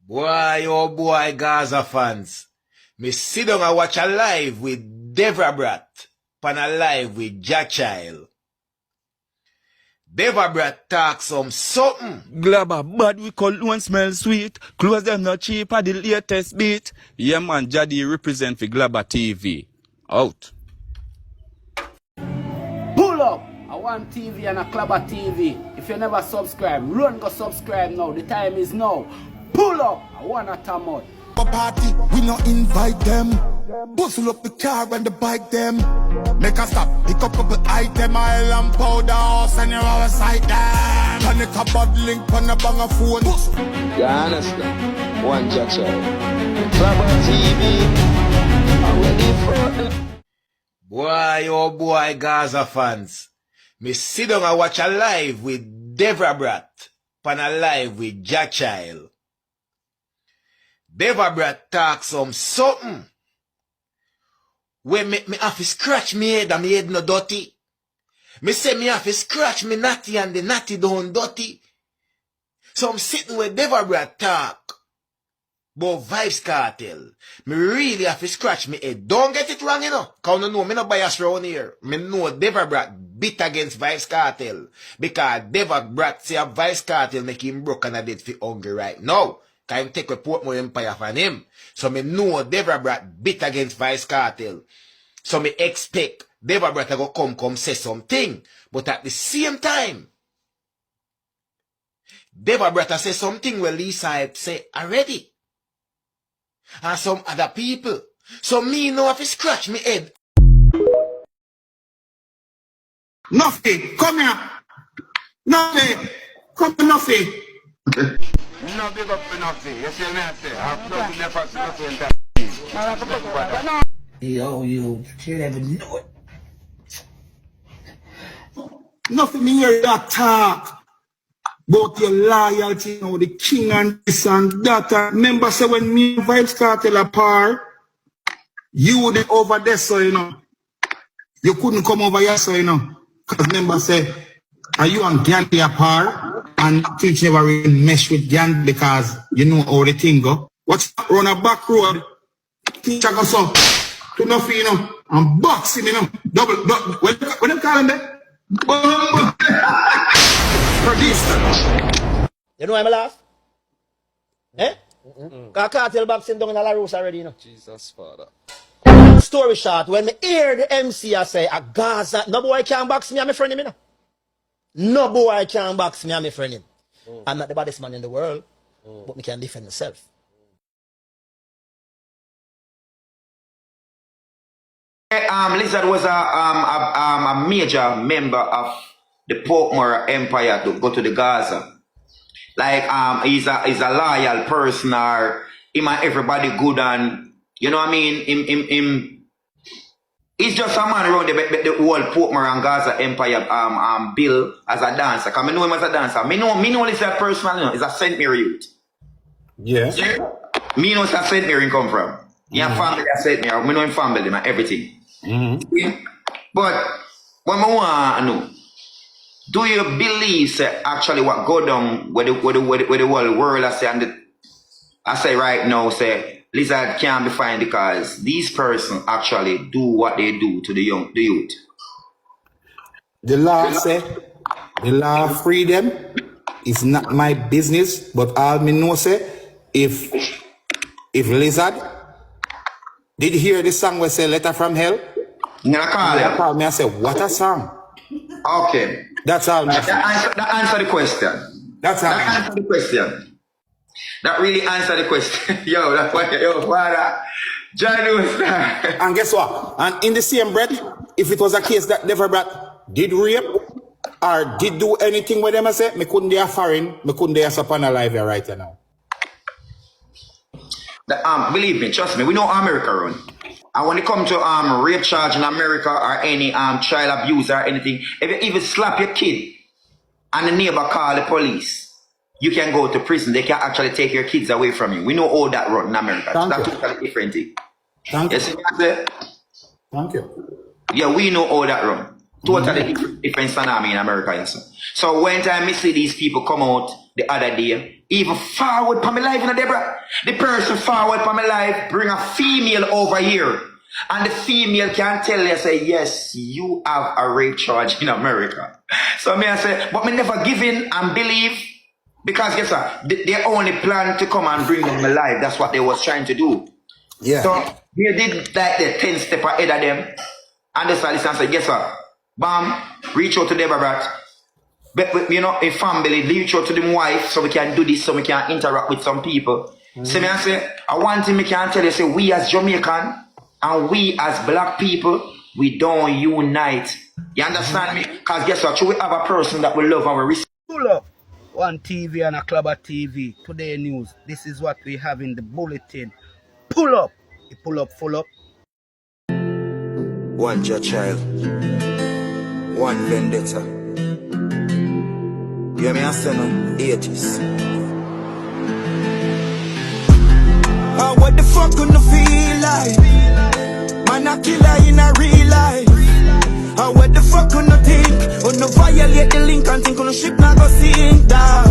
Boy, oh boy, Gaza fans. Me sit down and watch a live with Deva Bratt, pan a live with Vybzkartel. Deva Bratt talk some something. Glabber bad, we call one smell sweet. Clothes them not cheap at the latest beat. Yeah man, Jadi represent for Glabber TV. Out. Pull up! I want TV and a Glabber TV. If you never subscribe, run go subscribe now. The time is now. Pull up! I want a tamot. A party, we not invite them. Bustle up the car and the bike them. Make a stop, pick up couple item, oil and powder, house and you our sight them. Panic a bad link, pan a bang a phone. You understand? One Jackson. Glabber TV. I'm ready for it. Boy, oh boy, Gaza fans. Me sit down and watch a live with Deva Bratt, pan a live with Vybzkartel. Deva Bratt talk some something. When me have to scratch me head and me head no dirty. Me say me have to scratch me natty and the natty don't dirty. So I'm sitting with Deva Bratt talk about Vybzkartel. Me really have to scratch me head. Don't get it wrong, you know. Cause you know me no bias around here. Me know Deva Bratt bit against Vybzkartel. Because Deva Bratt say a Vybzkartel make him broke and a dead for hungry right now. Cause him take a Portmore Empire from him. So me know Deva Bratt bit against Vybzkartel. So me expect Deva Bratt to go come say something. But at the same time, Deva Bratt say something where Lisa had say already. And some other people. So me know if he scratch me head. Nuffy, come here. Nuffy, come here, Nuffy. No big up for nothing. You see me I say? I've nothing left for nothing in that. Yo, you never know it. Nothing in here that talk about your loyalty, you know, the king and this and that. Remember, say when me and Vybzkartel apart, you were over there, so you know. You couldn't come over here, so you know. Because remember, say, are you and Gandhi apart? And things never really mesh with Gandhi because you know how the thing go. What's run a back road? Teacher go so to Nuffy, you know, and box him, you know. Double. When them call him there? You know why I laugh? Eh? Because cartel boxing down in La Rosa already, you know. Jesus, Father. Story short, when me hear the MC I say, a Gaza, no boy can box me and my friend him, you know. No boy can box me and my friend him. I'm not the baddest man in the world, but me can defend myself. Lizard was a major member of the Portmore Empire to go to the Gaza. Like he's a loyal person, or him and everybody good, and you know what I mean. He's just a man around the whole Portmore and Gaza Empire bill as a dancer. Cause I know him as a dancer. Me know Lizard personally. You know, he's a St. Mary youth. Yes. Yeah. Me know it's a St. Mary come from. He have family at St. Mary. Me know him family and everything. Yeah. But what I want to know, do you believe say actually what go down with the whole world I say right now say Lizard can't be fine because these persons actually do what they do to the youth. The law say, the law of freedom is not my business, but all me know say, if Lizard did hear the song we say Letter from Hell, I'm gonna call him. Call me and say, what a song. Okay. That's all. That answer the question. That's all. That answer the question. That really answer the question. Yo, that's why, Father. John was that. And guess what? And in the same breath, if it was a case that Deva Bratt did rape or did do anything with them, I say, me couldn't they foreign, me couldn't they upon alive here right now. Believe me, trust me, we know America run. And when it comes to rape charge in America or any child abuse or anything, if you even slap your kid and the neighbor call the police, you can go to prison. They can actually take your kids away from you. We know all that run in America. That's totally different thing. Thank you. Yes, Thank you. Yeah, we know all that run. Totally different tsunami in America. Yes, so when time I see these people come out the other day, even forward for my life, you know, Deborah. The person forward for my life bring a female over here. And the female can tell you, say, yes, you have a rape charge in America. So me I say, but me never give in and believe. Because guess what? They only plan to come and bring them alive. That's what they was trying to do. Yeah. So they did like the 10 step ahead of them. And the listen and say, guess what? Bam, reach out to Deva Bratt. But, you know, a family, reach out to them wife so we can do this, so we can interact with some people. So me I say, I want thing me can tell you, say, we as Jamaican and we as black people, we don't unite. You understand me? Because guess what? We have a person that we love and we respect. Pull up. One TV and a Clubber TV. Today news. This is what we have in the bulletin. Pull up. You pull up, full up. One judge child. One vendetta. You hear me? I say no 80s. What the fuck gonna feel like? Man a killer in a real life. What the fuck gonna think? Gonna violate the link and think gonna ship now go sink down.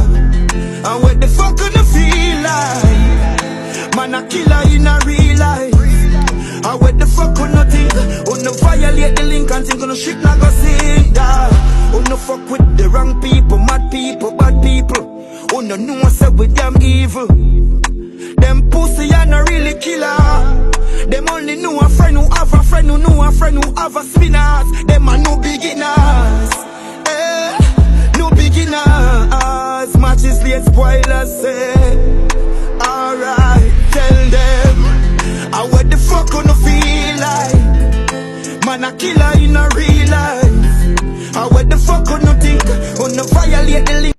What the fuck gonna feel like? Man a killer in a real life. What the fuck gonna think? Gonna violate the link and think gonna ship now go sink down. Gonna fuck with the wrong people, mad people, bad people. Gonna know say with them evil. Them pussy are not really killer. Them only know a friend who have a friend who know a friend who have a spinners. Them are no beginners. No beginners. Matches late spoilers say. Alright, tell them. What the fuck gonna feel like? Man a killer in a real life. What the fuck gonna think? Gonna violate the link.